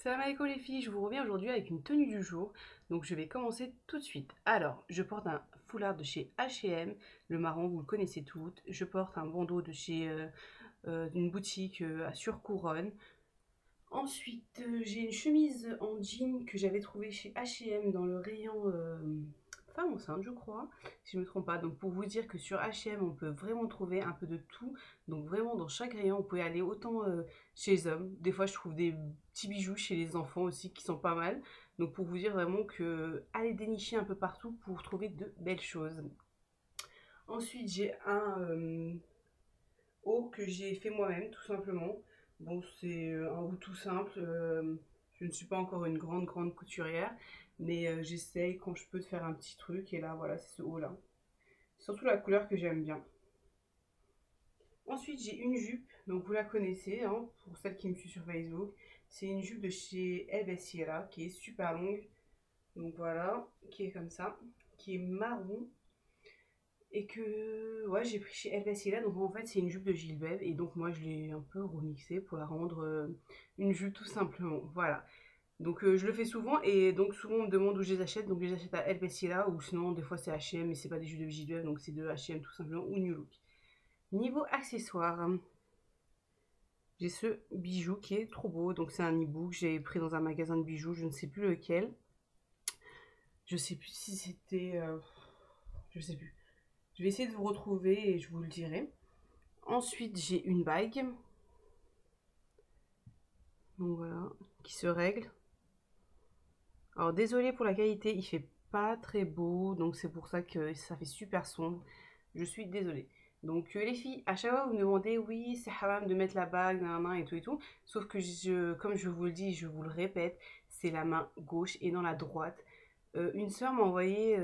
Salam alaikum les filles, je vous reviens aujourd'hui avec une tenue du jour. Donc je vais commencer tout de suite. Alors, je porte un foulard de chez H&M, le marron, vous le connaissez toutes. Je porte un bandeau de chez une boutique à Surcouronne. Ensuite, j'ai une chemise en jean que j'avais trouvée chez H&M dans le rayon femme enceinte, je crois, si je ne me trompe pas. Donc pour vous dire que sur H&M, on peut vraiment trouver un peu de tout. Donc vraiment dans chaque rayon, on peut aller autant chez les hommes. Des fois, je trouve des petits bijoux chez les enfants aussi qui sont pas mal. Donc pour vous dire vraiment que allez dénicher un peu partout pour trouver de belles choses. Ensuite, j'ai un haut que j'ai fait moi-même, tout simplement. Bon, c'est un haut tout simple. Je ne suis pas encore une grande couturière, mais j'essaye quand je peux de faire un petit truc. Et là, voilà, c'est ce haut-là. Surtout la couleur que j'aime bien. Ensuite, j'ai une jupe, donc vous la connaissez, hein, pour celle qui me suit sur Facebook. C'est une jupe de chez Eve Sierra qui est super longue. Donc voilà, qui est comme ça, qui est marron. Et que ouais, j'ai pris chez Elvasilla, donc en fait c'est une jupe de Gilbert et donc moi je l'ai un peu remixée pour la rendre une jupe tout simplement, voilà. Donc je le fais souvent et donc souvent on me demande où je les achète, donc je les achète à Elvasilla ou sinon des fois c'est H&M mais c'est pas des jupes de Gilbert donc c'est de H&M tout simplement ou New Look. Niveau accessoires, j'ai ce bijou qui est trop beau, donc c'est un hibou que j'ai pris dans un magasin de bijoux, je ne sais plus lequel. Je sais plus si c'était... je sais plus. Je vais essayer de vous retrouver et je vous le dirai. Ensuite, j'ai une bague. Donc voilà, qui se règle. Alors désolé pour la qualité, il fait pas très beau, donc c'est pour ça que ça fait super sombre. Je suis désolée. Donc les filles, à chaque fois vous me demandez, oui, c'est haram de mettre la bague, nan, et tout et tout. Sauf que comme je vous le dis, je vous le répète, c'est la main gauche et dans la droite. Une soeur m'a envoyé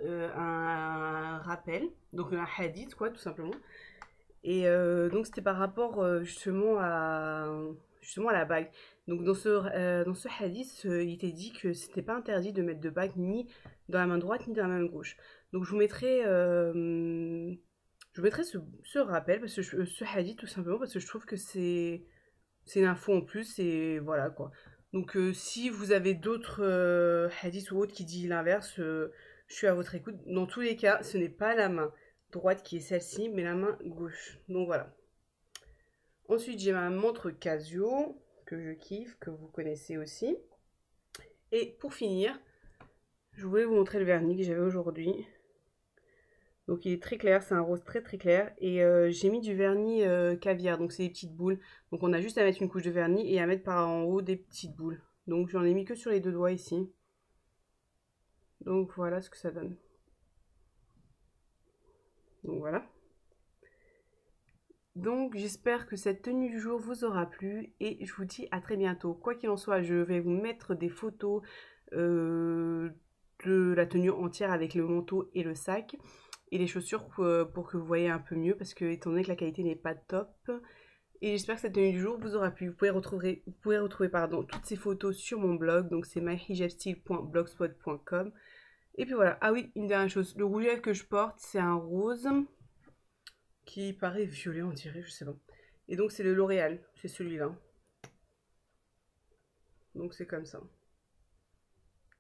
un rappel, donc un hadith quoi, tout simplement. Et donc c'était par rapport justement à la bague. Donc dans ce hadith, il était dit que c'était pas interdit de mettre de bague ni dans la main droite ni dans la main gauche. Donc je vous mettrai ce rappel, parce que ce hadith tout simplement parce que je trouve que c'est une info en plus et voilà quoi. Donc si vous avez d'autres hadiths ou autres qui disent l'inverse, je suis à votre écoute. Dans tous les cas, ce n'est pas la main droite qui est celle-ci, mais la main gauche. Donc voilà. Ensuite, j'ai ma montre Casio, que je kiffe, que vous connaissez aussi. Et pour finir, je voulais vous montrer le vernis que j'avais aujourd'hui. Donc il est très clair, c'est un rose très clair. Et j'ai mis du vernis caviar, donc c'est des petites boules. Donc on a juste à mettre une couche de vernis et à mettre par en haut des petites boules. Donc j'en ai mis que sur les deux doigts ici. Donc voilà ce que ça donne. Donc voilà. Donc j'espère que cette tenue du jour vous aura plu et je vous dis à très bientôt. Quoi qu'il en soit, je vais vous mettre des photos de la tenue entière avec le manteau et le sac et les chaussures pour que vous voyez un peu mieux parce que étant donné que la qualité n'est pas top. Et j'espère que cette tenue du jour vous aura plu. Vous pouvez retrouver pardon, toutes ces photos sur mon blog, donc c'est myhijabstyle.blogspot.com. Et puis voilà, ah oui, une dernière chose, le rouge à lèvres que je porte c'est un rose qui paraît violet, on dirait, je sais pas. Et donc c'est le L'Oréal, c'est celui-là. Donc c'est comme ça.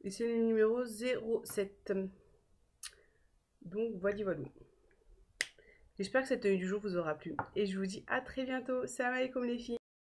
Et c'est le numéro 07. Donc voilà. J'espère que cette tenue du jour vous aura plu. Et je vous dis à très bientôt. Salam alaikum les filles.